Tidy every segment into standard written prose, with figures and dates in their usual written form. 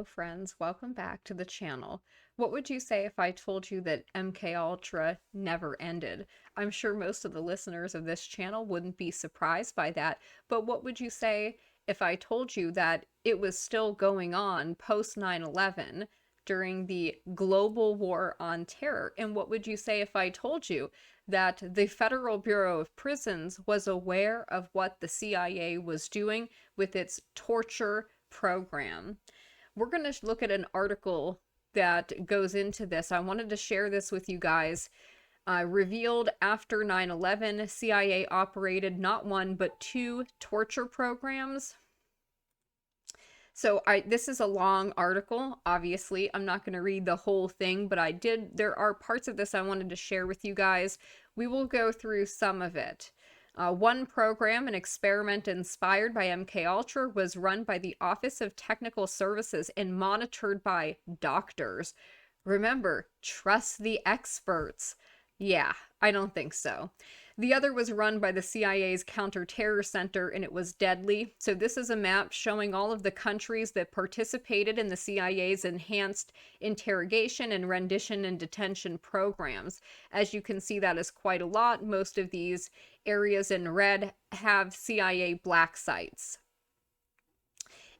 friends, welcome back to the channel. What would you say if I told you that MKUltra never ended? I'm sure most of the listeners of this channel wouldn't be surprised by that, but what would you say if I told you that it was still going on post 9/11 during the global war on terror? And what would you say if I told you that the Federal Bureau of Prisons was aware of what the CIA was doing with its torture program? We're going to look at an article that goes into this. I wanted to share this with you guys. Revealed after 9/11, CIA operated not one but two torture programs. So this is a long article. Obviously, I'm not going to read the whole thing, but there are parts of this I wanted to share with you guys. We will go through some of it. One program, an experiment inspired by MKUltra, was run by the Office of Technical Services and monitored by doctors. Remember, trust the experts. Yeah, I don't think so. The other was run by the CIA's Counter-Terror Center, and it was deadly. So this is a map showing all of the countries that participated in the CIA's enhanced interrogation and rendition and detention programs. As you can see, that is quite a lot. Most of these areas in red have CIA black sites.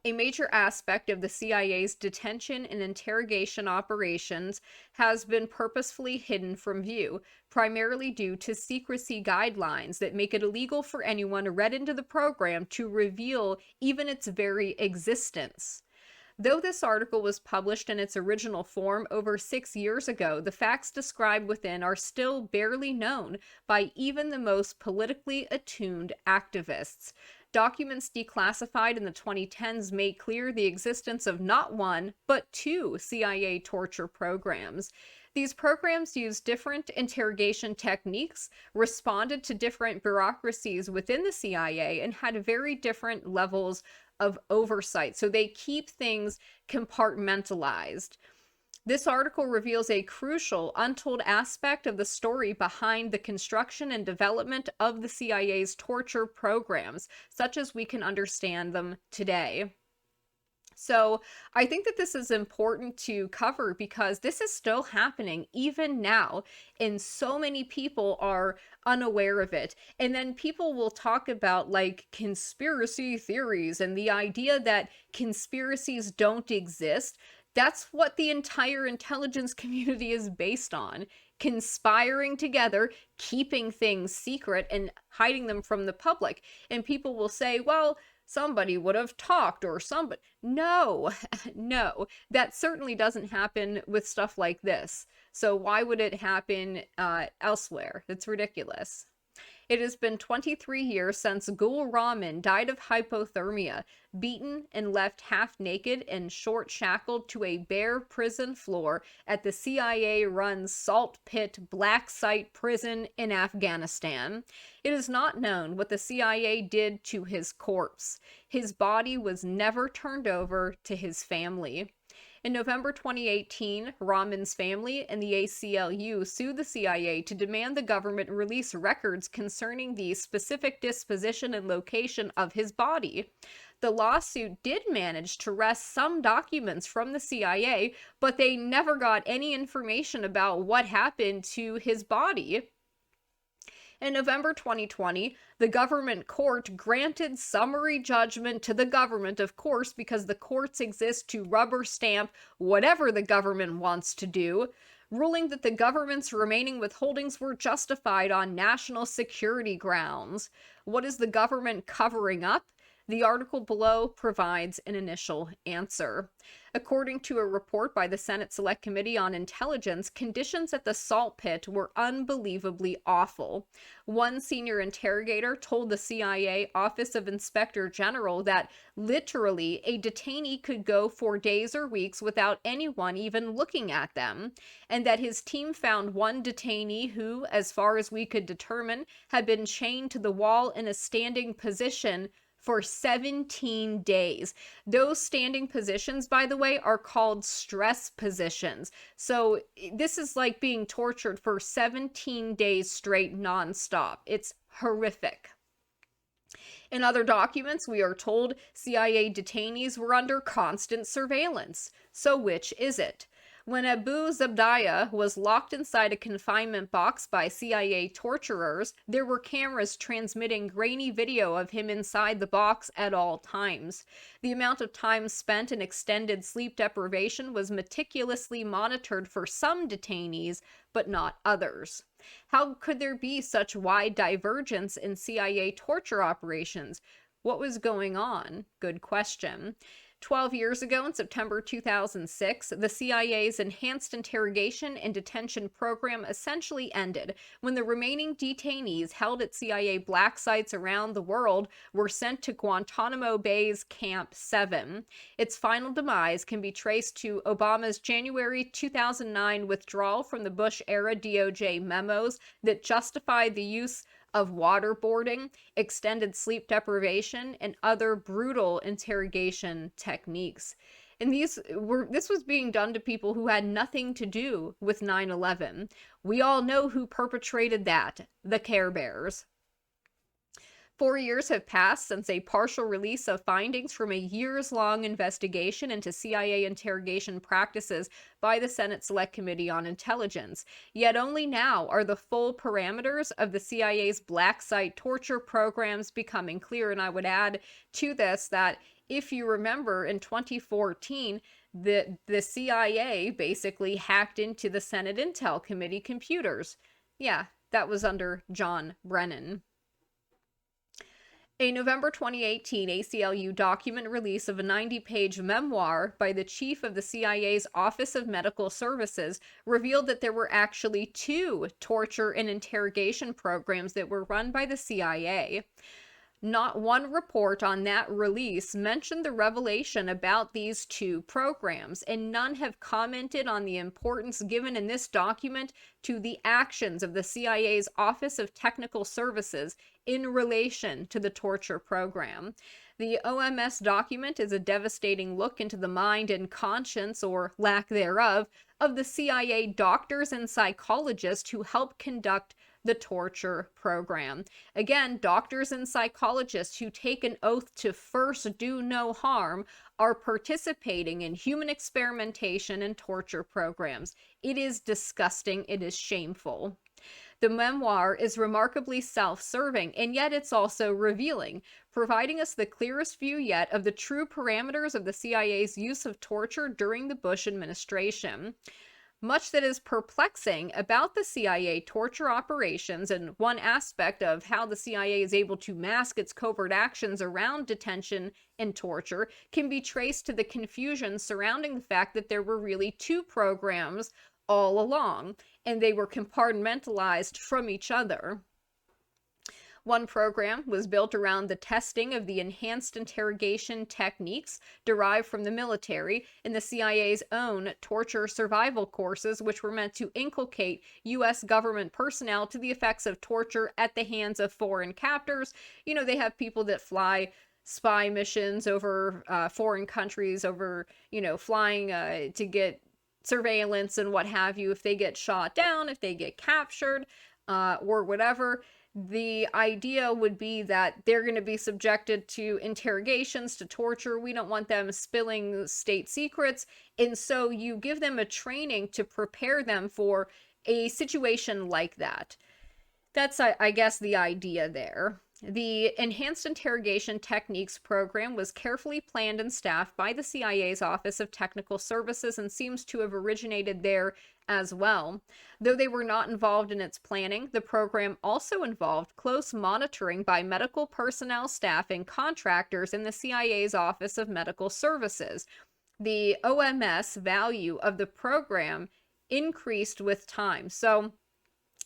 A major aspect of the CIA's detention and interrogation operations has been purposefully hidden from view, primarily due to secrecy guidelines that make it illegal for anyone read into the program to reveal even its very existence. Though this article was published in its original form over 6 years ago, the facts described within are still barely known by even the most politically attuned activists. Documents declassified in the 2010s made clear the existence of not one, but two CIA torture programs. These programs used different interrogation techniques, responded to different bureaucracies within the CIA, and had very different levels of oversight. So they keep things compartmentalized. This article reveals a crucial, untold aspect of the story behind the construction and development of the CIA's torture programs, such as we can understand them today. So I think that this is important to cover because this is still happening even now, and so many people are unaware of it. And then people will talk about like conspiracy theories and the idea that conspiracies don't exist. That's what the entire intelligence community is based on. Conspiring together, keeping things secret, and hiding them from the public. And people will say, well, somebody would have talked or somebody. No, no, that certainly doesn't happen with stuff like this. So why would it happen elsewhere? That's ridiculous. It has been 23 years since Gul Rahman died of hypothermia, beaten and left half naked and short shackled to a bare prison floor at the CIA-run Salt Pit Black Site prison in Afghanistan. It is not known what the CIA did to his corpse. His body was never turned over to his family. In November 2018, Rahman's family and the ACLU sued the CIA to demand the government release records concerning the specific disposition and location of his body. The lawsuit did manage to wrest some documents from the CIA, but they never got any information about what happened to his body. In November 2020, the government court granted summary judgment to the government, of course, because the courts exist to rubber stamp whatever the government wants to do, ruling that the government's remaining withholdings were justified on national security grounds. What is the government covering up? The article below provides an initial answer. According to a report by the Senate Select Committee on Intelligence, conditions at the Salt Pit were unbelievably awful. One senior interrogator told the CIA Office of Inspector General that literally a detainee could go for days or weeks without anyone even looking at them, and that his team found one detainee who, as far as we could determine, had been chained to the wall in a standing position for 17 days. Those standing positions, by the way, are called stress positions. So this is like being tortured for 17 days straight nonstop. It's horrific. In other documents, we are told CIA detainees were under constant surveillance. So which is it? When Abu Zabdiya was locked inside a confinement box by CIA torturers, there were cameras transmitting grainy video of him inside the box at all times. The amount of time spent in extended sleep deprivation was meticulously monitored for some detainees, but not others. How could there be such wide divergence in CIA torture operations? What was going on? Good question. 12 years ago, in September 2006, the CIA's Enhanced Interrogation and Detention Program essentially ended when the remaining detainees held at CIA black sites around the world were sent to Guantanamo Bay's Camp 7. Its final demise can be traced to Obama's January 2009 withdrawal from the Bush-era DOJ memos that justified the use of waterboarding, extended sleep deprivation, and other brutal interrogation techniques. And this was being done to people who had nothing to do with 9/11. We all know who perpetrated that, the Care Bears. 4 years have passed since a partial release of findings from a years-long investigation into CIA interrogation practices by the Senate Select Committee on Intelligence. Yet only now are the full parameters of the CIA's black site torture programs becoming clear. And I would add to this that if you remember in 2014, the CIA basically hacked into the Senate Intel Committee computers. Yeah, that was under John Brennan. A November 2018 ACLU document release of a 90-page memoir by the chief of the CIA's Office of Medical Services revealed that there were actually 2 torture and interrogation programs that were run by the CIA. Not one report on that release mentioned the revelation about these 2 programs, and none have commented on the importance given in this document to the actions of the CIA's Office of Technical Services in relation to the torture program. The OMS document is a devastating look into the mind and conscience, or lack thereof, of the CIA doctors and psychologists who helped conduct the torture program. Again, doctors and psychologists who take an oath to first do no harm are participating in human experimentation and torture programs. It is disgusting. It is shameful. The memoir is remarkably self-serving, and yet it's also revealing, providing us the clearest view yet of the true parameters of the CIA's use of torture during the Bush administration. Much that is perplexing about the CIA torture operations, and one aspect of how the CIA is able to mask its covert actions around detention and torture, can be traced to the confusion surrounding the fact that there were really 2 programs all along, and they were compartmentalized from each other. One program was built around the testing of the enhanced interrogation techniques derived from the military and the CIA's own torture survival courses, which were meant to inculcate U.S. government personnel to the effects of torture at the hands of foreign captors. You know, they have people that fly spy missions over foreign countries, over, flying to get surveillance and what have you. If they get shot down, if they get captured, or whatever, the idea would be that they're going to be subjected to interrogations, to torture. We don't want them spilling state secrets. And so you give them a training to prepare them for a situation like that. That's, I guess, the idea there. The Enhanced Interrogation Techniques program was carefully planned and staffed by the CIA's Office of Technical Services and seems to have originated there as well. Though they were not involved in its planning, the program also involved close monitoring by medical personnel, staff, and contractors in the CIA's Office of Medical Services. The OMS value of the program increased with time. So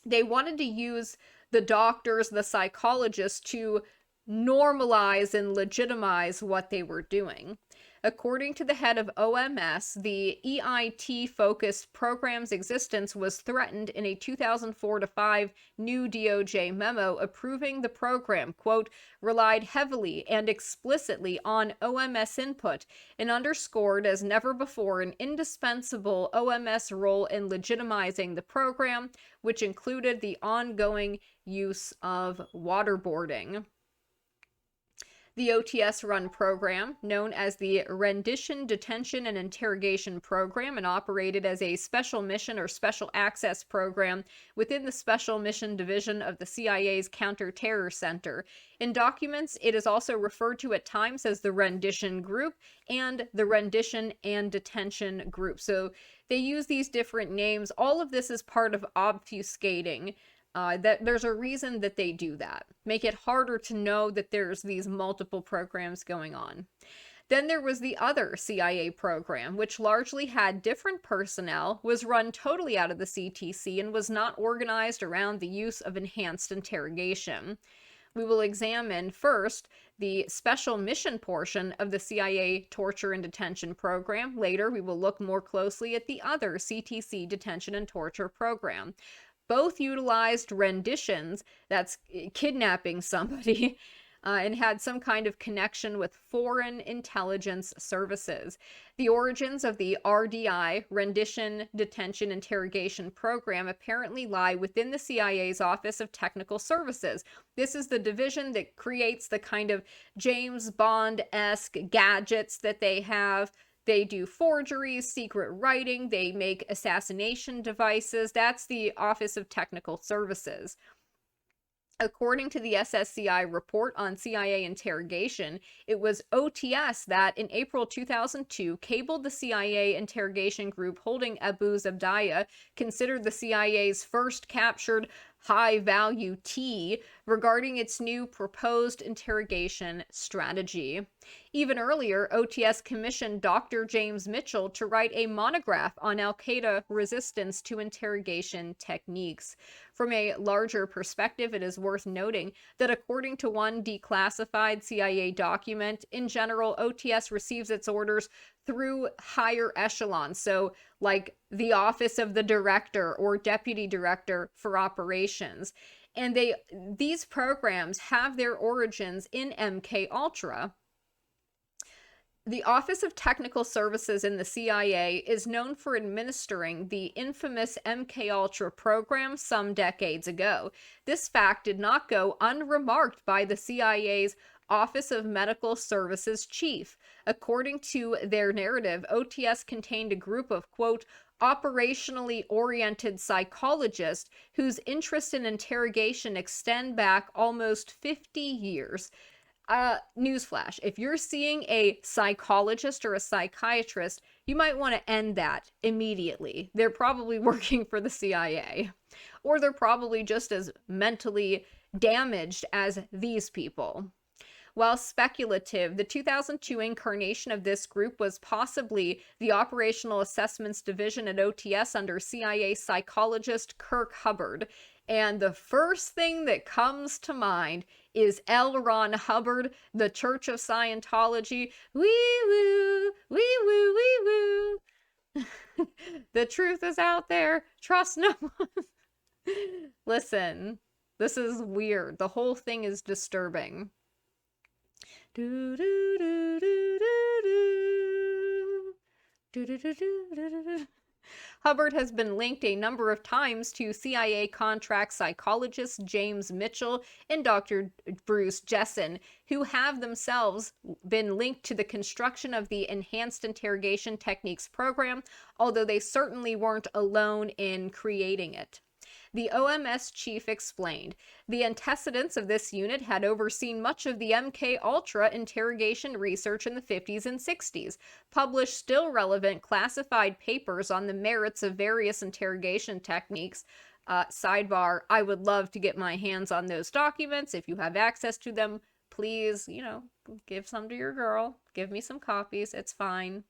they wanted to use the doctors, the psychologists, to normalize and legitimize what they were doing. According to the head of OMS, the EIT-focused program's existence was threatened in a 2004-5 new DOJ memo approving the program, quote, relied heavily and explicitly on OMS input and underscored as never before an indispensable OMS role in legitimizing the program, which included the ongoing use of waterboarding. The OTS-run program, known as the Rendition, Detention, and Interrogation Program, and operated as a special mission or special access program within the Special Mission Division of the CIA's Counter-Terror Center. In documents, it is also referred to at times as the Rendition Group and the Rendition and Detention Group. So they use these different names. All of this is part of obfuscating. That there's a reason that they do that. Make it harder to know that there's these multiple programs going on. Then there was the other CIA program, which largely had different personnel, was run totally out of the CTC, and was not organized around the use of enhanced interrogation. We will examine first the special mission portion of the CIA torture and detention program. Later, we will look more closely at the other CTC detention and torture program. Both utilized renditions, that's kidnapping somebody, and had some kind of connection with foreign intelligence services. The origins of the RDI, Rendition, Detention, Interrogation Program, apparently lie within the CIA's Office of Technical Services. This is the division that creates the kind of James Bond-esque gadgets that they have. They do forgeries, secret writing, they make assassination devices. That's the Office of Technical Services. According to the SSCI report on CIA interrogation, it was OTS that, in April 2002, cabled the CIA interrogation group holding Abu Zabdiyah, considered the CIA's first captured high-value T, regarding its new proposed interrogation strategy. Even earlier, OTS commissioned Dr. James Mitchell to write a monograph on al-Qaeda resistance to interrogation techniques. From a larger perspective, it is worth noting that according to one declassified CIA document, in general, OTS receives its orders through higher echelons, so like the office of the director or deputy director for operations. And these programs have their origins in MKUltra. The Office of Technical Services in the CIA is known for administering the infamous MKUltra program some decades ago. This fact did not go unremarked by the CIA's Office of Medical Services chief. According to their narrative, OTS contained a group of, quote, operationally oriented psychologists whose interests in interrogation extend back almost 50 years. Newsflash, if you're seeing a psychologist or a psychiatrist, you might want to end that immediately. They're probably working for the CIA. Or they're probably just as mentally damaged as these people. While speculative, the 2002 incarnation of this group was possibly the Operational Assessments Division at OTS under CIA psychologist Kirk Hubbard. And the first thing that comes to mind is L. Ron Hubbard, the Church of Scientology. Wee woo, wee woo, wee woo. The truth is out there. Trust no one. Listen, this is weird. The whole thing is disturbing. Do do do do do do do do do do. Hubbard has been linked a number of times to CIA contract psychologist James Mitchell and Dr. Bruce Jessen, who have themselves been linked to the construction of the Enhanced Interrogation Techniques program, although they certainly weren't alone in creating it. The OMS chief explained, the antecedents of this unit had overseen much of the MKUltra interrogation research in the 50s and 60s, published still relevant classified papers on the merits of various interrogation techniques. Sidebar, I would love to get my hands on those documents. If you have access to them, please, give some to your girl. Give me some copies. It's fine.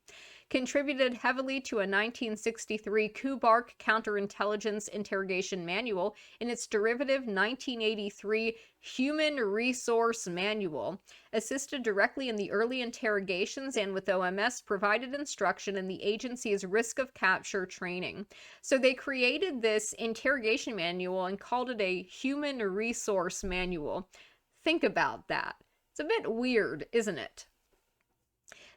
Contributed heavily to a 1963 Kubark Counterintelligence Interrogation Manual in its derivative 1983 Human Resource Manual. Assisted directly in the early interrogations and with OMS, provided instruction in the agency's risk of capture training. So they created this interrogation manual and called it a Human Resource Manual. Think about that. It's a bit weird, isn't it?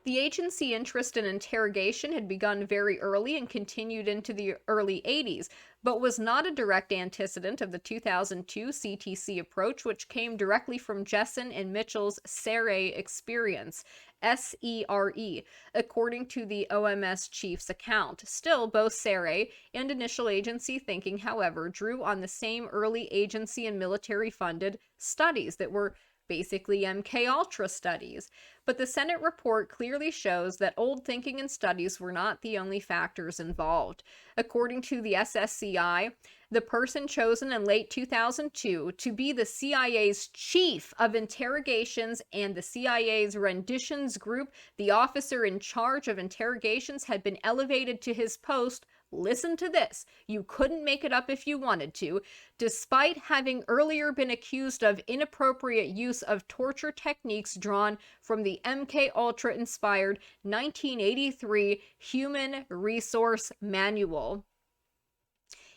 The agency interest in interrogation had begun very early and continued into the early 80s, but was not a direct antecedent of the 2002 CTC approach, which came directly from Jessen and Mitchell's SERE experience. SERE, according to the OMS chief's account. Still, both SERE and initial agency thinking, however, drew on the same early agency and military funded studies that were basically MKUltra studies. But the Senate report clearly shows that old thinking and studies were not the only factors involved. According to the SSCI, the person chosen in late 2002 to be the CIA's chief of interrogations and the CIA's renditions group, the officer in charge of interrogations, had been elevated to his post. Listen to this. You couldn't make it up if you wanted to, despite having earlier been accused of inappropriate use of torture techniques drawn from the MKUltra inspired 1983 Human Resource Manual.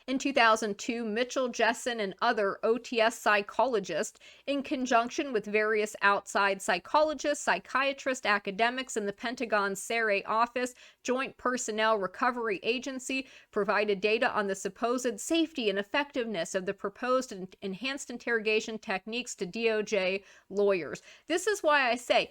In 2002, Mitchell, Jessen, and other OTS psychologists, in conjunction with various outside psychologists, psychiatrists, academics, and the Pentagon's SERE Office, Joint Personnel Recovery Agency, provided data on the supposed safety and effectiveness of the proposed enhanced interrogation techniques to DOJ lawyers. This is why I say,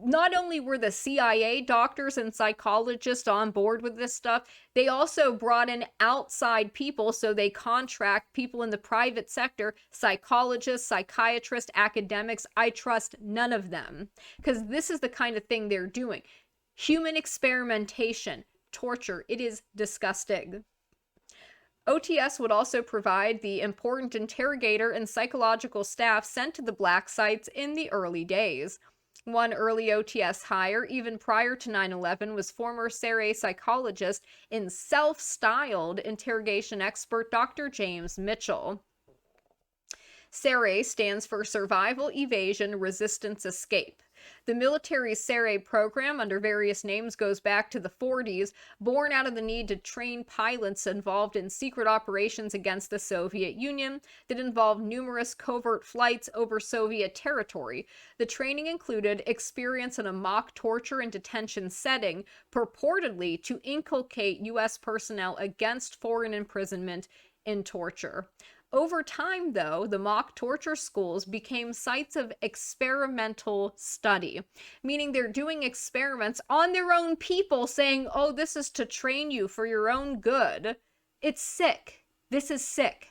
not only were the CIA doctors and psychologists on board with this stuff, they also brought in outside people, so they contract people in the private sector, psychologists, psychiatrists, academics. I trust none of them, because this is the kind of thing they're doing. Human experimentation, torture, it is disgusting. OTS would also provide the important interrogator and psychological staff sent to the black sites in the early days. One early OTS hire, even prior to 9/11, was former SERE psychologist and self-styled interrogation expert Dr. James Mitchell. SERE stands for Survival, Evasion, Resistance, Escape. The military's SERE program, under various names, goes back to the 40s, born out of the need to train pilots involved in secret operations against the Soviet Union that involved numerous covert flights over Soviet territory. The training included experience in a mock torture and detention setting, purportedly to inculcate U.S. personnel against foreign imprisonment and torture. Over time, though, the mock torture schools became sites of experimental study, meaning they're doing experiments on their own people, saying, oh, this is to train you for your own good. It's sick. This is sick.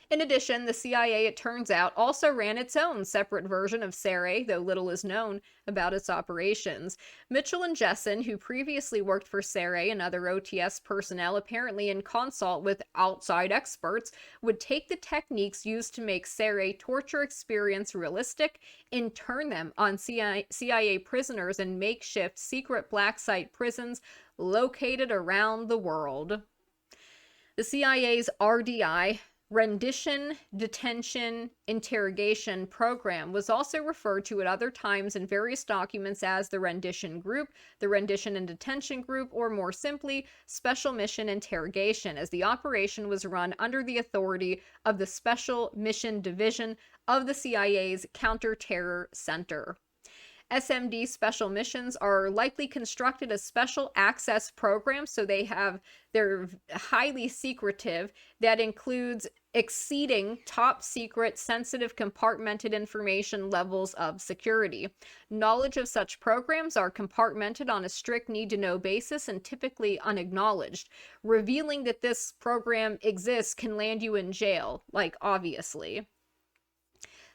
In addition, the CIA, it turns out, also ran its own separate version of SERE, though little is known about its operations. Mitchell and Jessen, who previously worked for SERE and other OTS personnel, apparently in consult with outside experts, would take the techniques used to make SERE torture experience realistic and turn them on CIA prisoners in makeshift secret black site prisons located around the world. The CIA's RDI, Rendition, Detention, Interrogation Program, was also referred to at other times in various documents as the Rendition Group, the Rendition and Detention Group, or more simply, Special Mission Interrogation, as the operation was run under the authority of the Special Mission Division of the CIA's Counter-Terror Center. SMD special missions are likely constructed as special access programs, so they're highly secretive. That includes exceeding top secret, sensitive, compartmented information levels of security. Knowledge of such programs are compartmented on a strict need-to-know basis and typically unacknowledged. Revealing that this program exists can land you in jail, like obviously.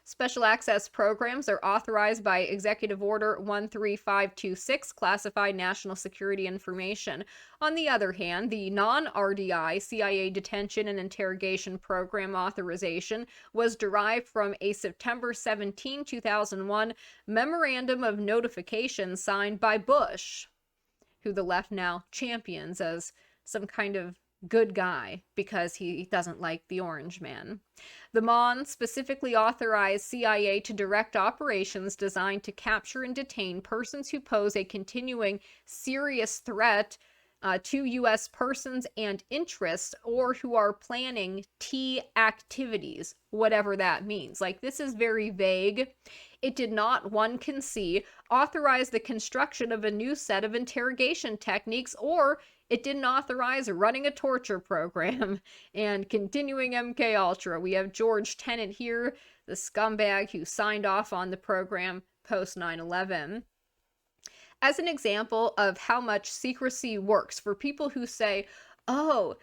Special access programs are authorized by Executive Order 13526, Classified National Security Information. On the other hand, the non-RDI CIA Detention and Interrogation Program authorization was derived from a September 17, 2001 Memorandum of Notification signed by Bush, who the left now champions as some kind of good guy because he doesn't like the orange man. The MON specifically authorized CIA to direct operations designed to capture and detain persons who pose a continuing serious threat to U.S. persons and interests, or who are planning T activities, whatever that means. Like, this is very vague. It did not, one can see, authorize the construction of a new set of interrogation techniques, or it didn't authorize running a torture program. And continuing MKUltra, we have George Tenet here, the scumbag who signed off on the program post 9/11. As an example of how much secrecy works for people who say, oh,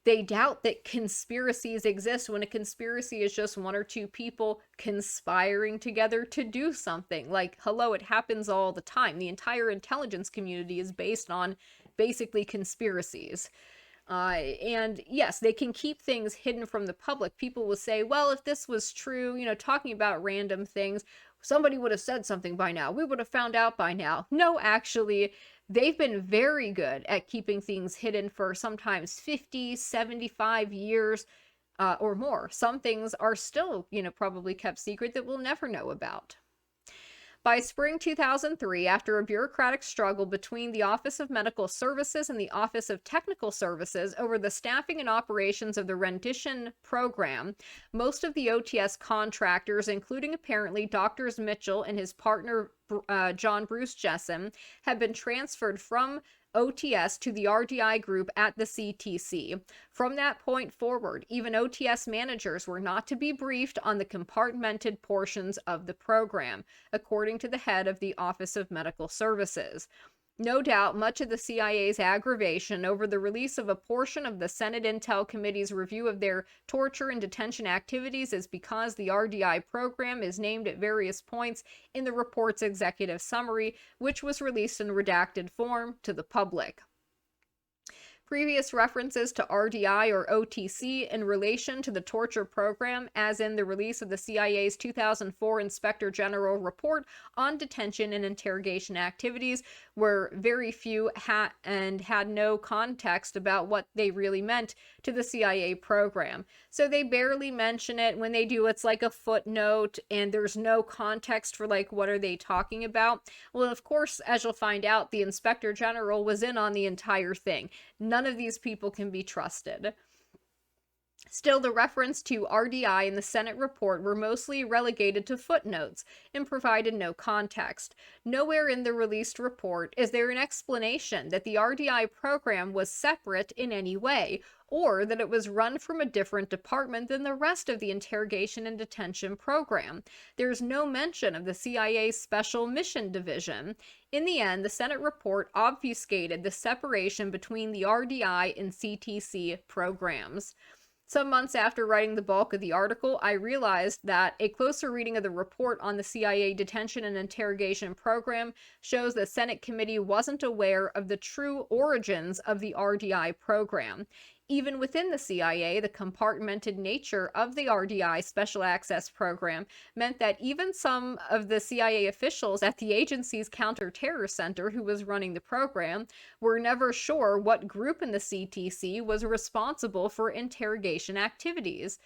they doubt that conspiracies exist when a conspiracy is just one or two people conspiring together to do something. Like, hello, it happens all the time. The entire intelligence community is based on basically conspiracies. And yes, they can keep things hidden from the public. People will say, well, if this was true, talking about random things, somebody would have said something by now. We would have found out by now. No, actually, they've been very good at keeping things hidden for sometimes 50, 75 years or more. Some things are still, probably kept secret that we'll never know about. By spring 2003, after a bureaucratic struggle between the Office of Medical Services and the Office of Technical Services over the staffing and operations of the rendition program, most of the OTS contractors, including apparently Drs. Mitchell and his partner John Bruce Jessen, had been transferred from OTS to the RDI group at the CTC. From that point forward, even OTS managers were not to be briefed on the compartmented portions of the program, according to the head of the Office of Medical Services. No doubt, much of the CIA's aggravation over the release of a portion of the Senate Intel Committee's review of their torture and detention activities is because the RDI program is named at various points in the report's executive summary, which was released in redacted form to the public. Previous references to RDI or OTC in relation to the torture program, as in the release of the CIA's 2004 Inspector General report on detention and interrogation activities, were very few and had no context about what they really meant to the CIA program. So they barely mention it. When they do, it's like a footnote, and there's no context for what are they talking about. Well, of course, as you'll find out, the Inspector General was in on the entire thing. None of these people can be trusted. Still, the reference to RDI in the Senate report were mostly relegated to footnotes and provided no context. Nowhere in the released report is there an explanation that the RDI program was separate in any way, or that it was run from a different department than the rest of the interrogation and detention program. There's no mention of the CIA's Special Mission Division. In the end, the Senate report obfuscated the separation between the RDI and CTC programs. Some months after writing the bulk of the article, I realized that a closer reading of the report on the CIA detention and interrogation program shows the Senate committee wasn't aware of the true origins of the RDI program. Even within the CIA, the compartmented nature of the RDI Special Access Program meant that even some of the CIA officials at the agency's counter-terror center who was running the program were never sure what group in the CTC was responsible for interrogation activities.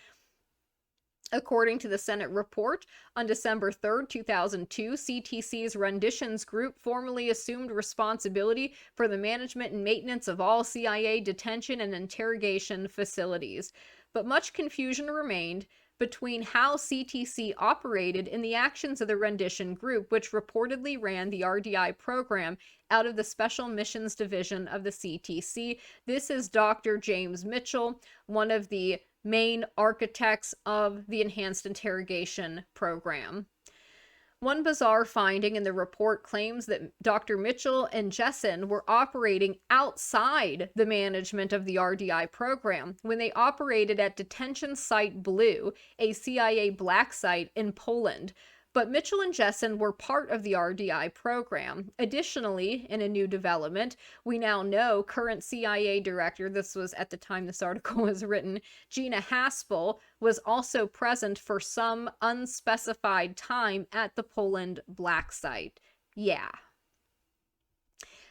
According to the Senate report, on December 3, 2002, CTC's Renditions Group formally assumed responsibility for the management and maintenance of all CIA detention and interrogation facilities. But much confusion remained between how CTC operated and the actions of the Rendition Group, which reportedly ran the RDI program out of the Special Missions Division of the CTC. This is Dr. James Mitchell, one of the main architects of the Enhanced Interrogation Program. One bizarre finding in the report claims that Dr. Mitchell and Jessen were operating outside the management of the RDI program when they operated at Detention Site Blue, a CIA black site in Poland. But Mitchell and Jessen were part of the RDI program. Additionally, in a new development, we now know current CIA director, this was at the time this article was written, Gina Haspel, was also present for some unspecified time at the Poland black site. Yeah.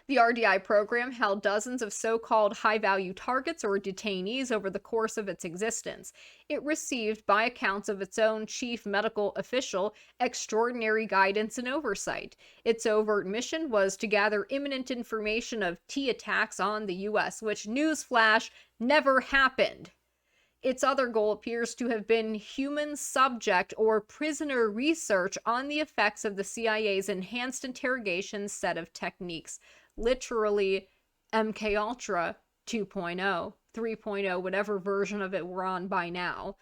The RDI program held dozens of so-called high-value targets or detainees over the course of its existence. It received, by accounts of its own chief medical official, extraordinary guidance and oversight. Its overt mission was to gather imminent information of T attacks on the U.S., which, newsflash, never happened. Its other goal appears to have been human subject or prisoner research on the effects of the CIA's enhanced interrogation set of techniques. Literally, MKUltra 2.0, 3.0, whatever version of it we're on by now.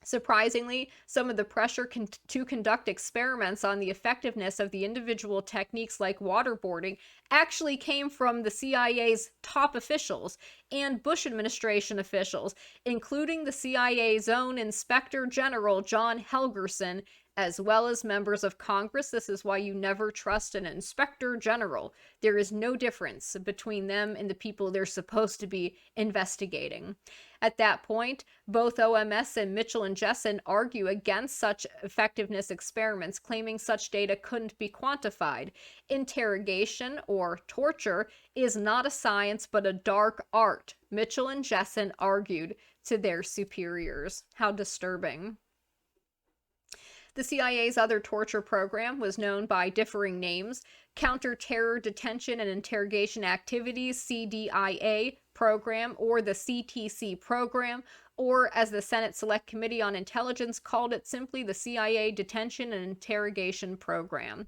Surprisingly, some of the pressure to conduct experiments on the effectiveness of the individual techniques like waterboarding actually came from the CIA's top officials and Bush administration officials, including the CIA's own Inspector General John Helgerson, as well as members of Congress. This is why you never trust an inspector general. There is no difference between them and the people they're supposed to be investigating. At that point, both OMS and Mitchell and Jessen argue against such effectiveness experiments, claiming such data couldn't be quantified. Interrogation, or torture, is not a science but a dark art, Mitchell and Jessen argued to their superiors. How disturbing. The CIA's other torture program was known by differing names: Counter-Terror Detention and Interrogation Activities, CDIA program, or the CTC program, or as the Senate Select Committee on Intelligence called it, simply the CIA Detention and Interrogation Program.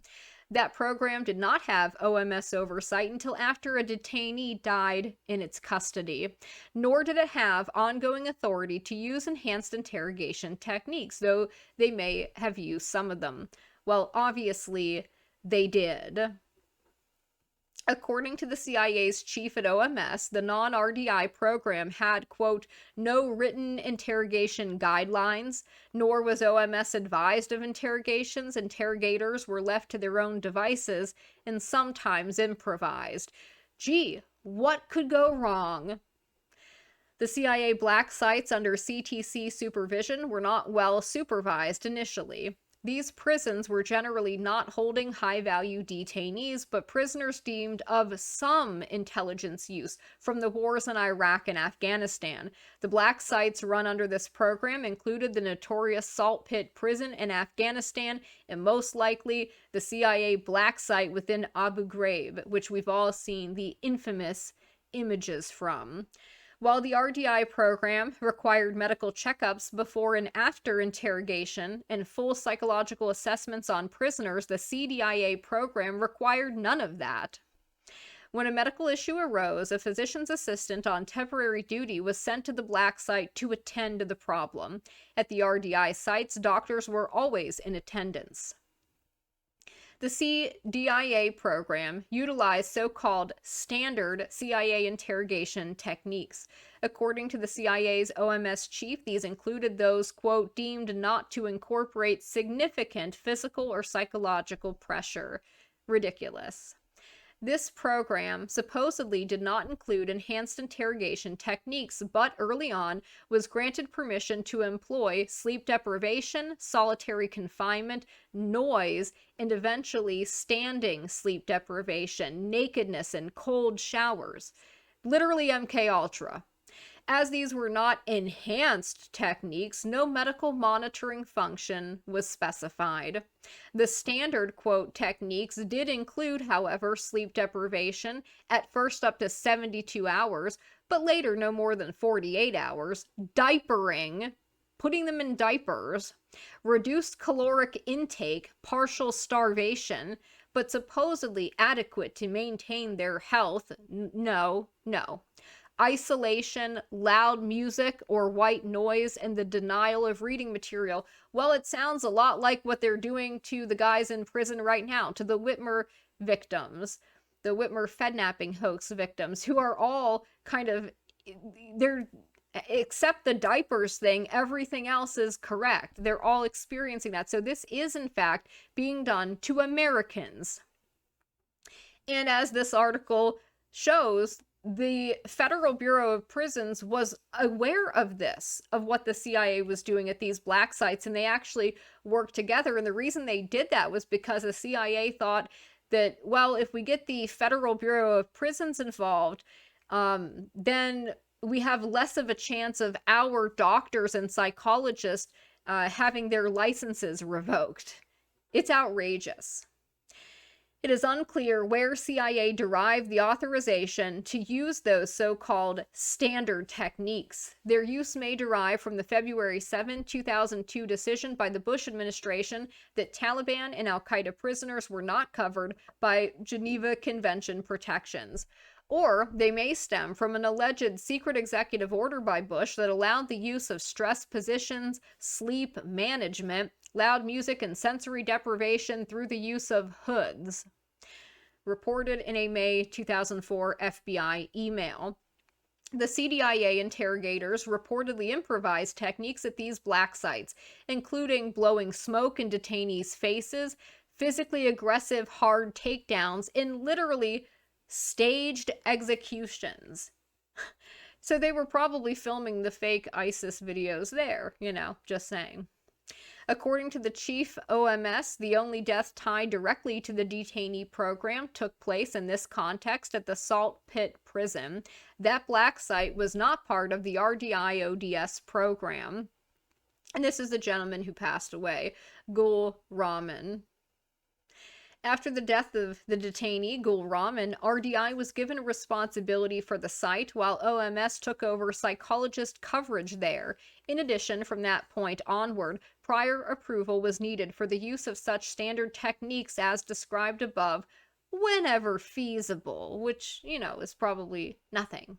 That program did not have OMS oversight until after a detainee died in its custody, nor did it have ongoing authority to use enhanced interrogation techniques, though they may have used some of them. Well, obviously, they did. According to the CIA's chief at OMS, the non-RDI program had, quote, no written interrogation guidelines, nor was OMS advised of interrogations. Interrogators were left to their own devices and sometimes improvised. Gee, what could go wrong? The CIA black sites under CTC supervision were not well supervised initially. These prisons were generally not holding high-value detainees, but prisoners deemed of some intelligence use from the wars in Iraq and Afghanistan. The black sites run under this program included the notorious Salt Pit prison in Afghanistan, and most likely the CIA black site within Abu Ghraib, which we've all seen the infamous images from. While the RDI program required medical checkups before and after interrogation and full psychological assessments on prisoners, the CDIA program required none of that. When a medical issue arose, a physician's assistant on temporary duty was sent to the black site to attend to the problem. At the RDI sites, doctors were always in attendance. The CDIA program utilized so-called standard CIA interrogation techniques. According to the CIA's OMS chief, these included those, quote, deemed not to incorporate significant physical or psychological pressure. Ridiculous. This program supposedly did not include enhanced interrogation techniques, but early on was granted permission to employ sleep deprivation, solitary confinement, noise, and eventually standing sleep deprivation, nakedness, and cold showers. Literally MKUltra. As these were not enhanced techniques, no medical monitoring function was specified. The standard, quote, techniques did include, however, sleep deprivation, at first up to 72 hours, but later no more than 48 hours, diapering, putting them in diapers, reduced caloric intake, partial starvation, but supposedly adequate to maintain their health. No. Isolation, loud music or white noise, and the denial of reading material. Well, it sounds a lot like what they're doing to the guys in prison right now, to the Whitmer victims, the Whitmer Fednapping hoax victims, who are all kind of, they're, except the diapers thing, everything else is correct. They're all experiencing that. So this is, in fact, being done to Americans. And as this article shows, the Federal Bureau of Prisons was aware of this, of what the CIA was doing at these black sites, and they actually worked together. And the reason they did that was because the CIA thought that, well, if we get the Federal Bureau of Prisons involved, then we have less of a chance of our doctors and psychologists having their licenses revoked. It's outrageous. It is unclear where CIA derived the authorization to use those so-called standard techniques. Their use may derive from the February 7, 2002 decision by the Bush administration that Taliban and al-Qaeda prisoners were not covered by Geneva Convention protections. Or they may stem from an alleged secret executive order by Bush that allowed the use of stress positions, sleep management, loud music, and sensory deprivation through the use of hoods. Reported in a May 2004 FBI email. The CDIA interrogators reportedly improvised techniques at these black sites, including blowing smoke in detainees' faces, physically aggressive hard takedowns, and literally staged executions. So they were probably filming the fake ISIS videos there, just saying. According to the chief OMS, the only death tied directly to the detainee program took place in this context at the Salt Pit Prison. That black site was not part of the RDI-ODS program. And this is the gentleman who passed away, Gul Rahman. After the death of the detainee, Gul Rahman, RDI was given a responsibility for the site while OMS took over psychologist coverage there. In addition, from that point onward, prior approval was needed for the use of such standard techniques as described above, whenever feasible, which, is probably nothing.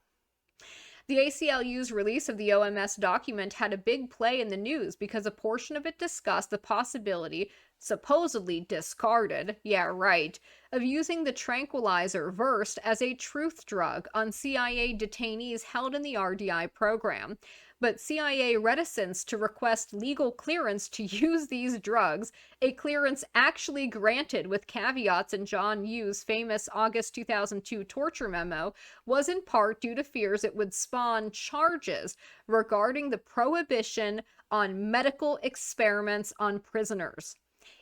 The ACLU's release of the OMS document had a big play in the news because a portion of it discussed the possibility, supposedly discarded, yeah right, of using the tranquilizer Versed as a truth drug on CIA detainees held in the RDI program. But CIA reticence to request legal clearance to use these drugs, a clearance actually granted with caveats in John Yu's famous August 2002 torture memo, was in part due to fears it would spawn charges regarding the prohibition on medical experiments on prisoners.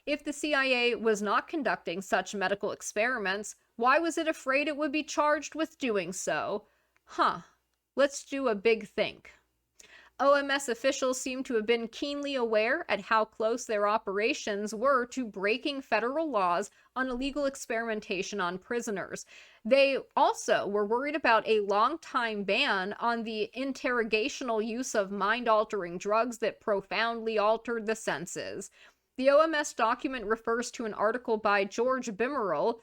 If the CIA was not conducting such medical experiments, why was it afraid it would be charged with doing so? Let's do a big think. OMS officials seem to have been keenly aware at how close their operations were to breaking federal laws on illegal experimentation on prisoners. They also were worried about a long-time ban on the interrogational use of mind-altering drugs that profoundly altered the senses. The OMS document refers to an article by George Bimerel,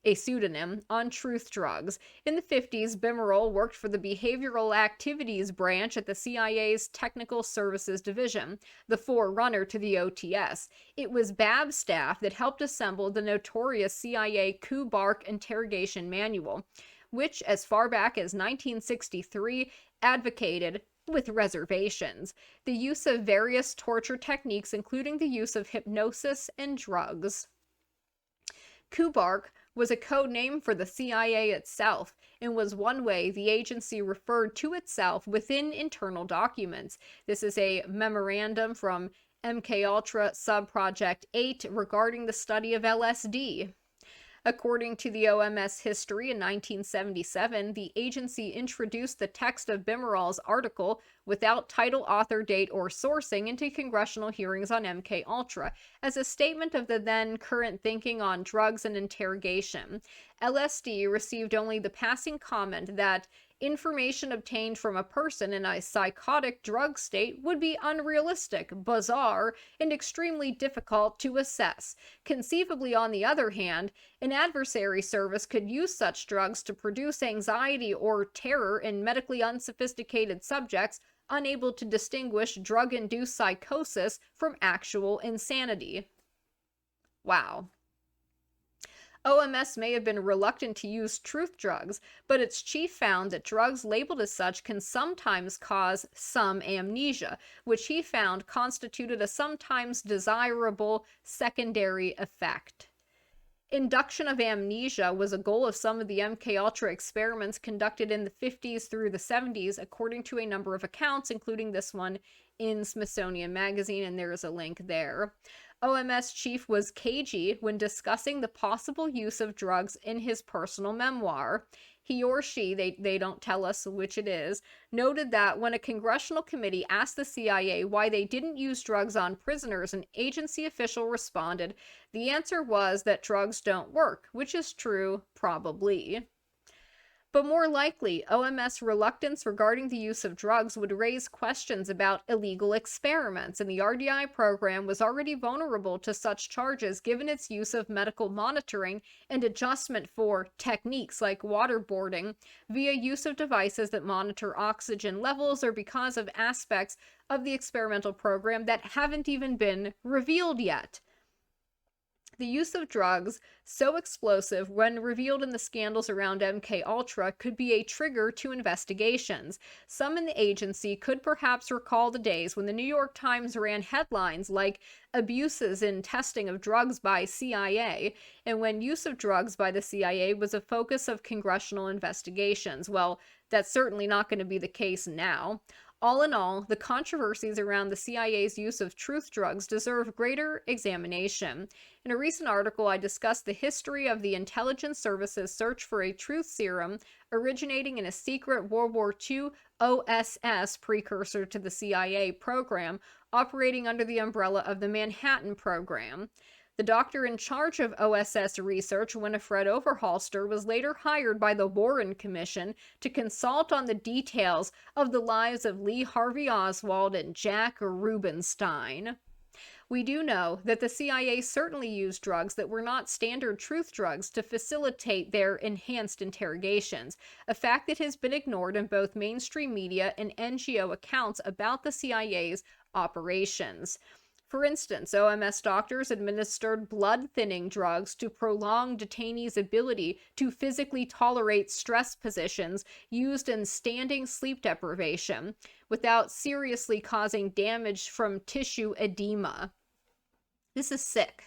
a pseudonym, on truth drugs. In the 50s, Bimerel worked for the Behavioral Activities Branch at the CIA's Technical Services Division, the forerunner to the OTS. It was BAB staff that helped assemble the notorious CIA Kubark interrogation manual, which, as far back as 1963, advocated, with reservations, the use of various torture techniques, including the use of hypnosis and drugs. Kubark was a code name for the CIA itself and was one way the agency referred to itself within internal documents. This is a memorandum from MKULTRA Subproject 8 regarding the study of LSD. According to the OMS history in 1977, the agency introduced the text of Bimerel's article without title, author, date, or sourcing into congressional hearings on MKUltra as a statement of the then current thinking on drugs and interrogation. LSD received only the passing comment that information obtained from a person in a psychotic drug state would be unrealistic, bizarre, and extremely difficult to assess. Conceivably, on the other hand, an adversary service could use such drugs to produce anxiety or terror in medically unsophisticated subjects unable to distinguish drug-induced psychosis from actual insanity. Wow. OMS may have been reluctant to use truth drugs, but its chief found that drugs labeled as such can sometimes cause some amnesia, which he found constituted a sometimes desirable secondary effect. Induction of amnesia was a goal of some of the MKUltra experiments conducted in the 50s through the 70s, according to a number of accounts, including this one in Smithsonian Magazine, and there is a link there. OMS chief was cagey when discussing the possible use of drugs in his personal memoir. He or she, they don't tell us which it is, noted that when a congressional committee asked the CIA why they didn't use drugs on prisoners, an agency official responded, the answer was that drugs don't work, which is true, probably. But more likely, OMS reluctance regarding the use of drugs would raise questions about illegal experiments, and the RDI program was already vulnerable to such charges given its use of medical monitoring and adjustment for techniques like waterboarding via use of devices that monitor oxygen levels, or because of aspects of the experimental program that haven't even been revealed yet. The use of drugs, so explosive when revealed in the scandals around MKUltra, could be a trigger to investigations. Some in the agency could perhaps recall the days when the New York Times ran headlines like abuses in testing of drugs by CIA, and when use of drugs by the CIA was a focus of congressional investigations. Well, that's certainly not going to be the case now. All in all, the controversies around the CIA's use of truth drugs deserve greater examination. In a recent article, I discussed the history of the intelligence service's search for a truth serum originating in a secret World War II OSS precursor to the CIA program, operating under the umbrella of the Manhattan Program. The doctor in charge of OSS research, Winifred Overholster, was later hired by the Warren Commission to consult on the details of the lives of Lee Harvey Oswald and Jack Rubenstein. We do know that the CIA certainly used drugs that were not standard truth drugs to facilitate their enhanced interrogations, a fact that has been ignored in both mainstream media and NGO accounts about the CIA's operations. For instance, OMS doctors administered blood-thinning drugs to prolong detainees' ability to physically tolerate stress positions used in standing sleep deprivation without seriously causing damage from tissue edema. This is sick.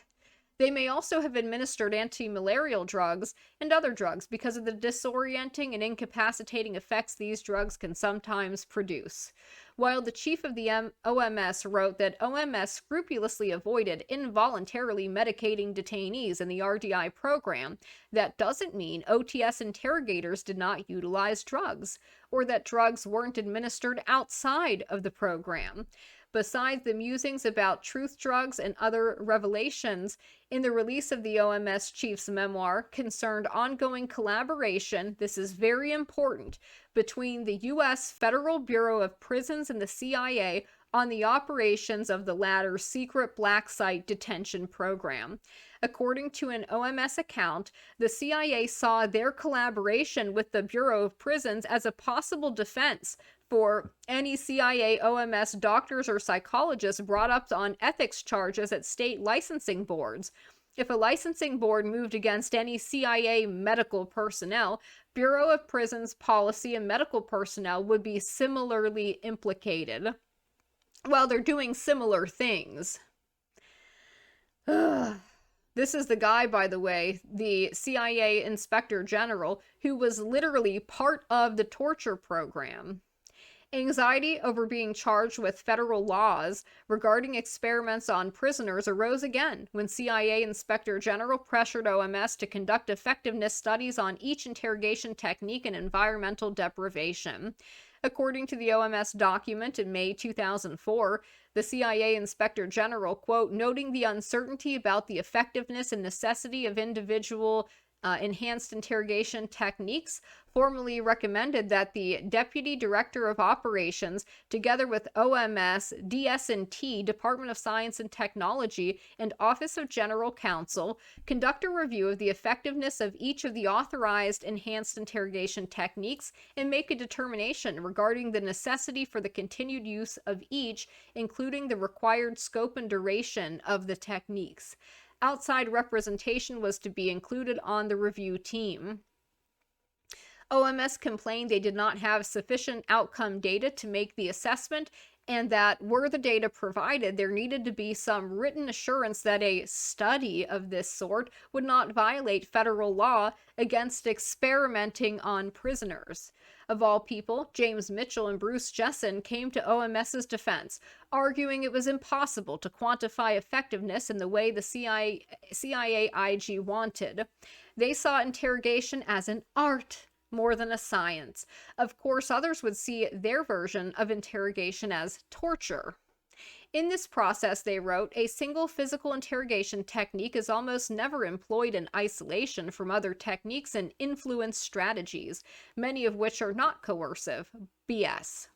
They may also have administered anti-malarial drugs and other drugs because of the disorienting and incapacitating effects these drugs can sometimes produce. While the chief of the OMS wrote that OMS scrupulously avoided involuntarily medicating detainees in the RDI program, that doesn't mean OTS interrogators did not utilize drugs, or that drugs weren't administered outside of the program. Besides the musings about truth drugs and other revelations, in the release of the OMS chief's memoir concerned ongoing collaboration, this is very important, between the U.S. Federal Bureau of Prisons and the CIA on the operations of the latter's secret black site detention program. According to an OMS account, the CIA saw their collaboration with the Bureau of Prisons as a possible defense for any CIA OMS doctors or psychologists brought up on ethics charges at state licensing boards. If a licensing board moved against any CIA medical personnel, Bureau of Prisons policy and medical personnel would be similarly implicated. Well, they're doing similar things. This is the guy, by the way, the CIA Inspector General, who was literally part of the torture program. Anxiety over being charged with federal laws regarding experiments on prisoners arose again when CIA Inspector General pressured OMS to conduct effectiveness studies on each interrogation technique and environmental deprivation. According to the OMS document in May 2004, the CIA Inspector General, quote, noting the uncertainty about the effectiveness and necessity of individual enhanced interrogation techniques, formally recommended that the Deputy Director of Operations, together with OMS, DS&T, Department of Science and Technology, and Office of General Counsel, conduct a review of the effectiveness of each of the authorized enhanced interrogation techniques and make a determination regarding the necessity for the continued use of each, including the required scope and duration of the techniques. Outside representation was to be included on the review team. OMS complained they did not have sufficient outcome data to make the assessment, and that were the data provided, there needed to be some written assurance that a study of this sort would not violate federal law against experimenting on prisoners. Of all people, James Mitchell and Bruce Jessen came to OMS's defense, arguing it was impossible to quantify effectiveness in the way the CIA IG wanted. They saw interrogation as an art more than a science. Of course, others would see their version of interrogation as torture. In this process, they wrote, a single physical interrogation technique is almost never employed in isolation from other techniques and influence strategies, many of which are not coercive. BS.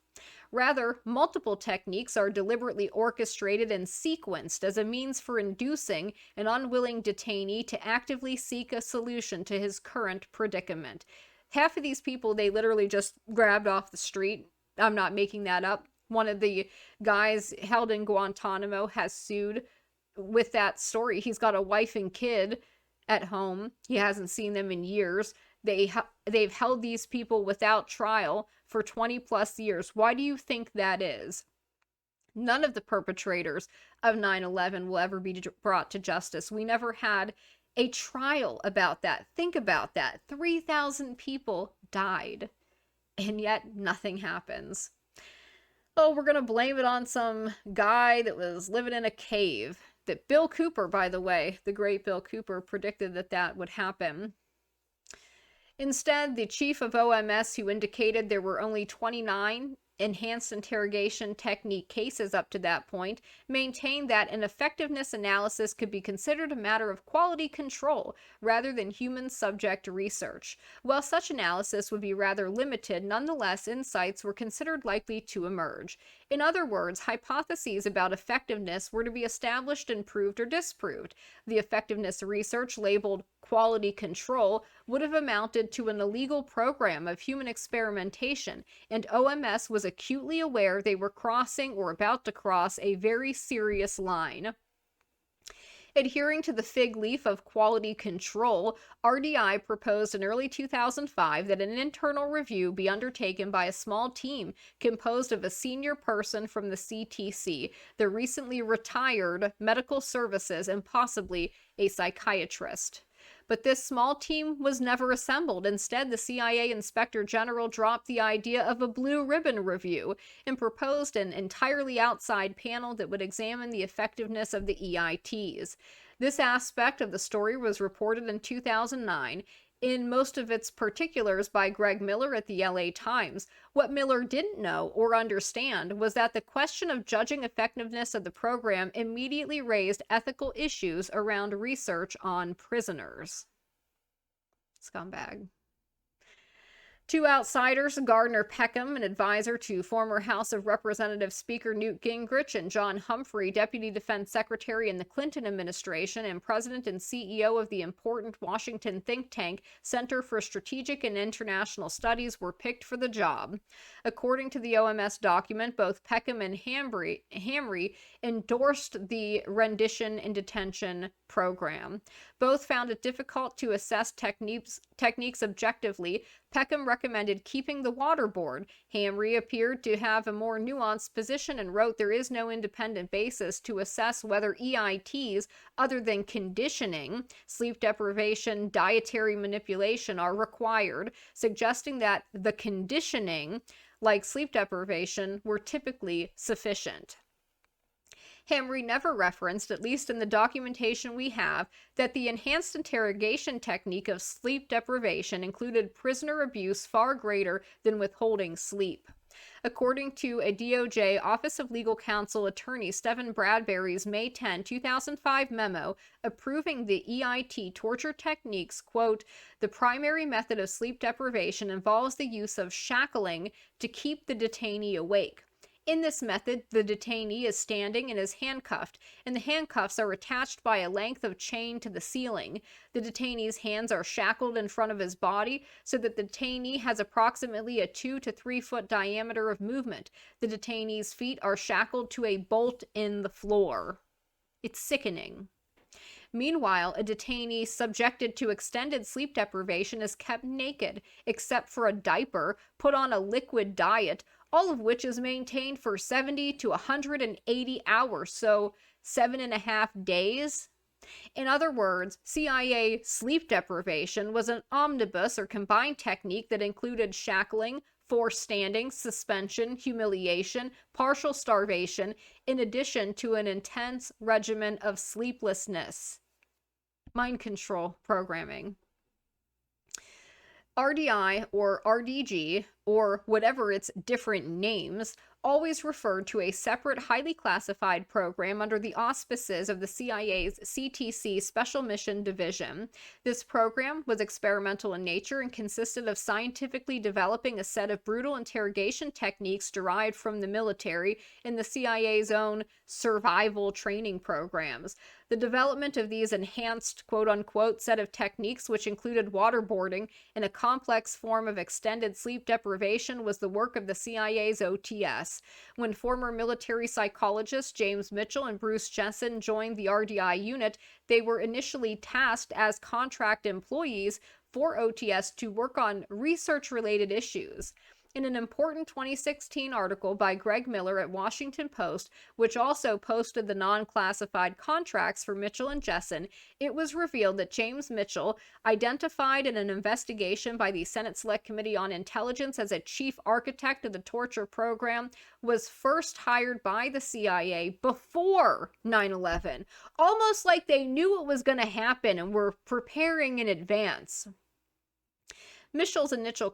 Rather, multiple techniques are deliberately orchestrated and sequenced as a means for inducing an unwilling detainee to actively seek a solution to his current predicament. Half of these people they literally just grabbed off the street. I'm not making that up. One of the guys held in Guantanamo has sued with that story. He's got a wife and kid at home. He hasn't seen them in years. They've held these people without trial for 20 plus years. Why do you think that is? None of the perpetrators of 9/11 will ever be brought to justice. We never had a trial about that. Think about that. 3,000 people died, and yet nothing happens. Oh, we're going to blame it on some guy that was living in a cave. That Bill Cooper, by the way, the great Bill Cooper, predicted that would happen. Instead, the chief of OMS, who indicated there were only 29 enhanced interrogation technique cases up to that point, maintained that an effectiveness analysis could be considered a matter of quality control rather than human subject research. While such analysis would be rather limited, nonetheless, insights were considered likely to emerge. In other words, hypotheses about effectiveness were to be established and proved or disproved. The effectiveness research, labeled quality control, would have amounted to an illegal program of human experimentation, and OMS was acutely aware they were crossing or about to cross a very serious line. Adhering to the fig leaf of quality control, RDI proposed in early 2005 that an internal review be undertaken by a small team composed of a senior person from the CTC, the recently retired medical services, and possibly a psychiatrist. But this small team was never assembled. Instead, the CIA Inspector General dropped the idea of a blue ribbon review and proposed an entirely outside panel that would examine the effectiveness of the EITs. This aspect of the story was reported in 2009, in most of its particulars by Greg Miller at the LA Times. What Miller didn't know or understand was that the question of judging effectiveness of the program immediately raised ethical issues around research on prisoners. Scumbag. Two outsiders, Gardner Peckham, an advisor to former House of Representatives Speaker Newt Gingrich, and John Humphrey, Deputy Defense Secretary in the Clinton administration and President and CEO of the important Washington think tank Center for Strategic and International Studies, were picked for the job. According to the OMS document, both Peckham and Hamry endorsed the rendition and detention program. Both found it difficult to assess techniques objectively. Peckham recommended keeping the waterboard. Hamry appeared to have a more nuanced position and wrote there is no independent basis to assess whether EITs, other than conditioning, sleep deprivation, dietary manipulation, are required, suggesting that the conditioning, like sleep deprivation, were typically sufficient. Hamry never referenced, at least in the documentation we have, that the enhanced interrogation technique of sleep deprivation included prisoner abuse far greater than withholding sleep. According to a DOJ Office of Legal Counsel attorney Stephen Bradbury's May 10, 2005 memo approving the EIT torture techniques, quote, the primary method of sleep deprivation involves the use of shackling to keep the detainee awake. In this method, the detainee is standing and is handcuffed, and the handcuffs are attached by a length of chain to the ceiling. The detainee's hands are shackled in front of his body so that the detainee has approximately a 2 to 3 foot diameter of movement. The detainee's feet are shackled to a bolt in the floor. It's sickening. Meanwhile, a detainee subjected to extended sleep deprivation is kept naked, except for a diaper, put on a liquid diet, all of which is maintained for 70 to 180 hours, so 7.5 days. In other words, CIA sleep deprivation was an omnibus or combined technique that included shackling, forced standing, suspension, humiliation, partial starvation, in addition to an intense regimen of sleeplessness. Mind control programming. RDI or RDG, or whatever its different names, always referred to a separate, highly classified program under the auspices of the CIA's CTC Special Mission Division. This program was experimental in nature and consisted of scientifically developing a set of brutal interrogation techniques derived from the military in the CIA's own survival training programs. The development of these enhanced quote-unquote set of techniques, which included waterboarding and a complex form of extended sleep deprivation, was the work of the CIA's OTS. When former military psychologists James Mitchell and Bruce Jessen joined the RDI unit, they were initially tasked as contract employees for OTS to work on research-related issues. In an important 2016 article by Greg Miller at Washington Post, which also posted the non-classified contracts for Mitchell and Jessen, it was revealed that James Mitchell, identified in an investigation by the Senate Select Committee on Intelligence as a chief architect of the torture program, was first hired by the CIA before 9/11, almost like they knew it was going to happen and were preparing in advance. Mitchell's initial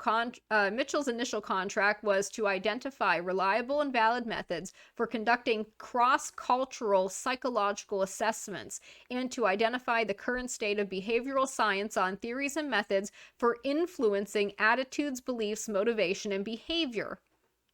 contract was to identify reliable and valid methods for conducting cross-cultural psychological assessments and to identify the current state of behavioral science on theories and methods for influencing attitudes, beliefs, motivation, and behavior.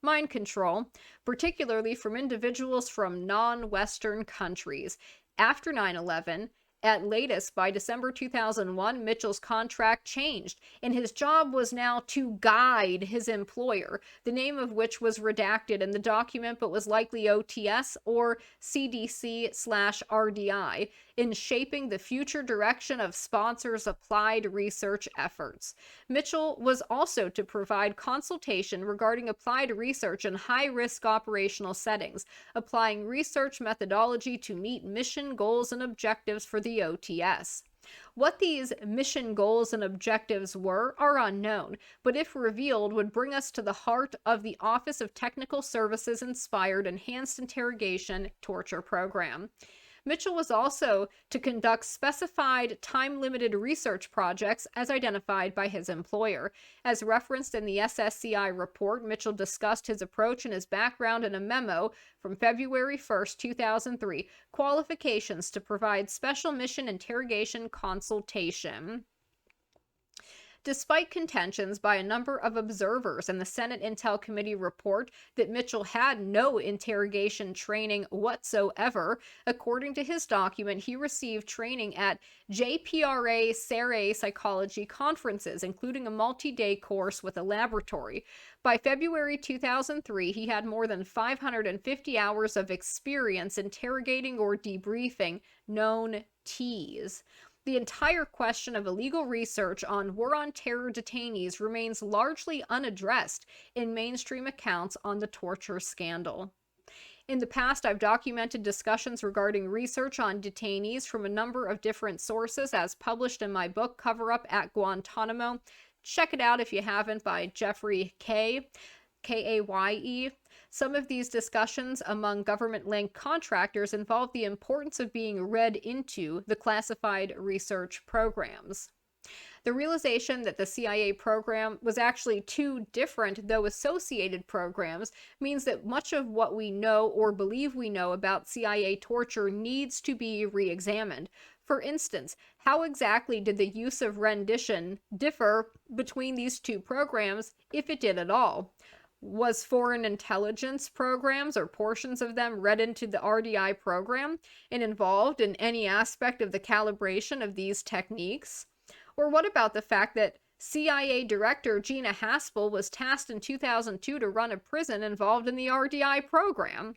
Mind control, particularly from individuals from non-Western countries. After 9/11, at latest, by December 2001, Mitchell's contract changed, and his job was now to guide his employer, the name of which was redacted in the document but was likely OTS or CDC/RDI, in shaping the future direction of sponsors' applied research efforts. Mitchell was also to provide consultation regarding applied research in high-risk operational settings, applying research methodology to meet mission goals and objectives for the OTS. What these mission goals and objectives were are unknown, but if revealed would bring us to the heart of the Office of Technical Services inspired enhanced interrogation torture program. Mitchell was also to conduct specified time-limited research projects as identified by his employer. As referenced in the SSCI report, Mitchell discussed his approach and his background in a memo from February 1st, 2003, Qualifications to Provide Special Mission Interrogation Consultation. Despite contentions by a number of observers in the Senate Intel Committee report that Mitchell had no interrogation training whatsoever, according to his document, he received training at JPRA SERE psychology conferences, including a multi-day course with a laboratory. By February 2003, he had more than 550 hours of experience interrogating or debriefing known Ts. The entire question of illegal research on war on terror detainees remains largely unaddressed in mainstream accounts on the torture scandal. In the past, I've documented discussions regarding research on detainees from a number of different sources, as published in my book, Cover Up at Guantanamo. Check it out if you haven't, by Jeffrey Kaye, Kaye. Some of these discussions among government-linked contractors involve the importance of being read into the classified research programs. The realization that the CIA program was actually two different, though associated programs, means that much of what we know or believe we know about CIA torture needs to be re-examined. For instance, how exactly did the use of rendition differ between these two programs, if it did at all? Was foreign intelligence programs or portions of them read into the RDI program and involved in any aspect of the calibration of these techniques? Or what about the fact that CIA Director Gina Haspel was tasked in 2002 to run a prison involved in the RDI program?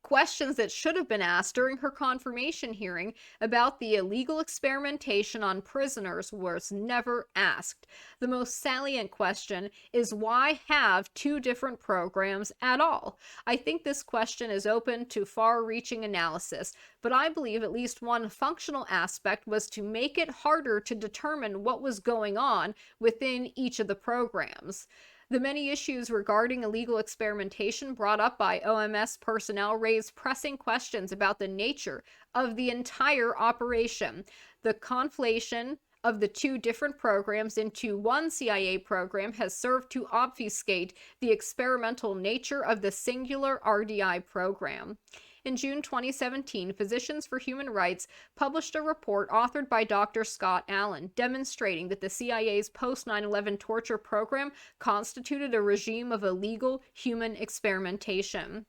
Questions that should have been asked during her confirmation hearing about the illegal experimentation on prisoners was never asked. The most salient question is, why have two different programs at all? I think this question is open to far-reaching analysis, but I believe at least one functional aspect was to make it harder to determine what was going on within each of the programs. The many issues regarding illegal experimentation brought up by OMS personnel raised pressing questions about the nature of the entire operation. The conflation of the two different programs into one CIA program has served to obfuscate the experimental nature of the singular RDI program. In June 2017, Physicians for Human Rights published a report authored by Dr. Scott Allen demonstrating that the CIA's post 9/11 torture program constituted a regime of illegal human experimentation.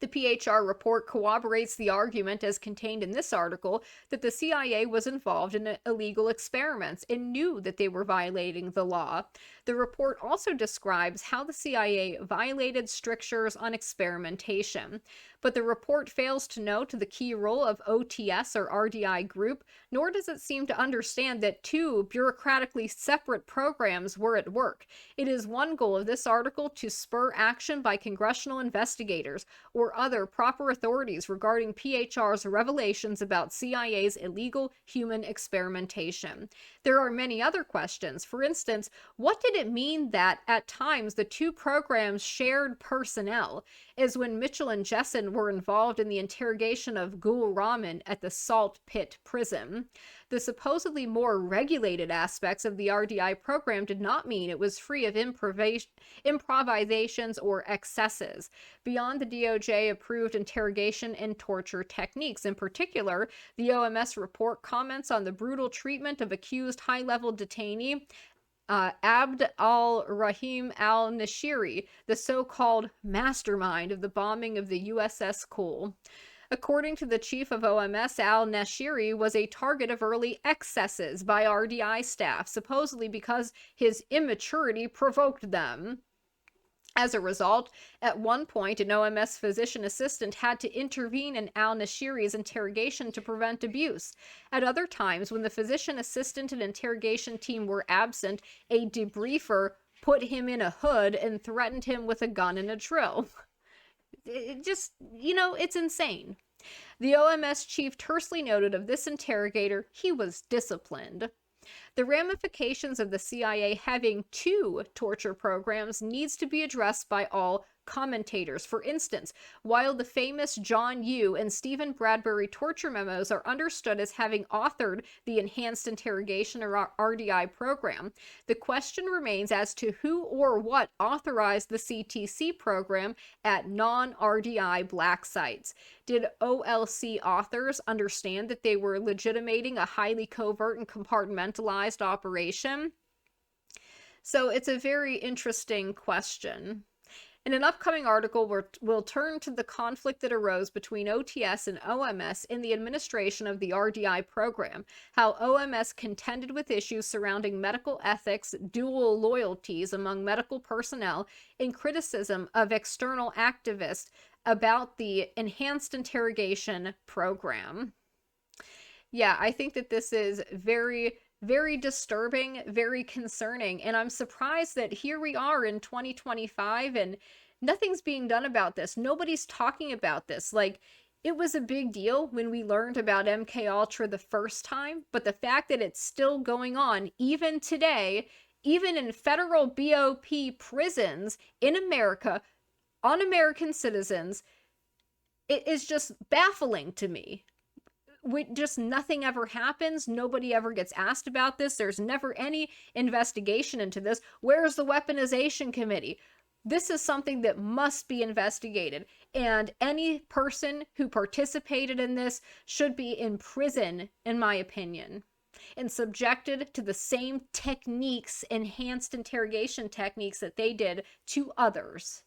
The PHR report corroborates the argument as contained in this article that the CIA was involved in illegal experiments and knew that they were violating the law. The report also describes how the CIA violated strictures on experimentation. But the report fails to note the key role of OTS or RDI group, nor does it seem to understand that two bureaucratically separate programs were at work. It is one goal of this article to spur action by congressional investigators or other proper authorities regarding PHR's revelations about CIA's illegal human experimentation. There are many other questions. For instance, what did it mean that at times the two programs shared personnel, as when Mitchell and Jessen were involved in the interrogation of Gul Rahman at the Salt Pit prison? The supposedly more regulated aspects of the RDI program did not mean it was free of improvisations or excesses. Beyond the DOJ-approved interrogation and torture techniques, in particular, the OMS report comments on the brutal treatment of accused high-level detainee Abd al-Rahim al-Nashiri, the so-called mastermind of the bombing of the USS Cole. According to the chief of OMS, al-Nashiri was a target of early excesses by RDI staff, supposedly because his immaturity provoked them. As a result, at one point, an OMS physician assistant had to intervene in al-Nashiri's interrogation to prevent abuse. At other times, when the physician assistant and interrogation team were absent, a debriefer put him in a hood and threatened him with a gun and a drill. It just, it's insane. The OMS chief tersely noted of this interrogator, he was disciplined. The ramifications of the CIA having two torture programs needs to be addressed by all commentators. For instance, while the famous John Yoo and Stephen Bradbury torture memos are understood as having authored the Enhanced Interrogation or RDI program, the question remains as to who or what authorized the CTC program at non-RDI black sites. Did OLC authors understand that they were legitimating a highly covert and compartmentalized operation? So it's a very interesting question. In an upcoming article, we'll turn to the conflict that arose between OTS and OMS in the administration of the RDI program, how OMS contended with issues surrounding medical ethics, dual loyalties among medical personnel, and criticism of external activists about the Enhanced Interrogation program. Yeah, I think that this is very, very disturbing, very concerning, and I'm surprised that here we are in 2025 and nothing's being done about this. Nobody's talking about this. Like, it was a big deal when we learned about MKUltra the first time, but the fact that it's still going on even today, even in federal BOP prisons in America, on American citizens, it is just baffling to me. Just nothing ever happens. Nobody ever gets asked about this. There's never any investigation into this. Where's the weaponization committee? This is something that must be investigated, and any person who participated in this should be in prison, in my opinion, and subjected to the same techniques, enhanced interrogation techniques that they did to others.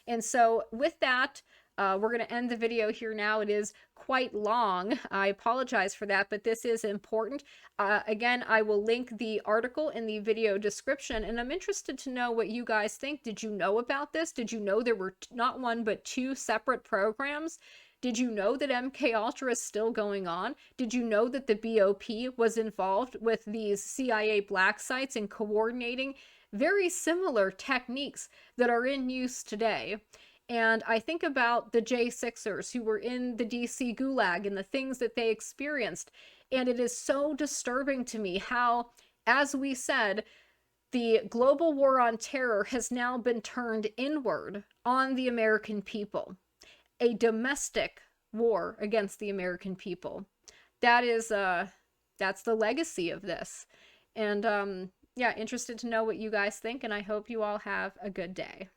And so with that, we're going to end the video here now. It is quite long. I apologize for that, but this is important. Again, I will link the article in the video description, and I'm interested to know what you guys think. Did you know about this? Did you know there were not one but two separate programs? Did you know that MKUltra is still going on? Did you know that the BOP was involved with these CIA black sites and coordinating very similar techniques that are in use today? And I think about the J6ers who were in the DC Gulag and the things that they experienced. And it is so disturbing to me how, as we said, The global war on terror has now been turned inward on the American people. A domestic war against the American people. That is that's the legacy of this. And yeah, interested to know what you guys think, and I hope you all have a good day.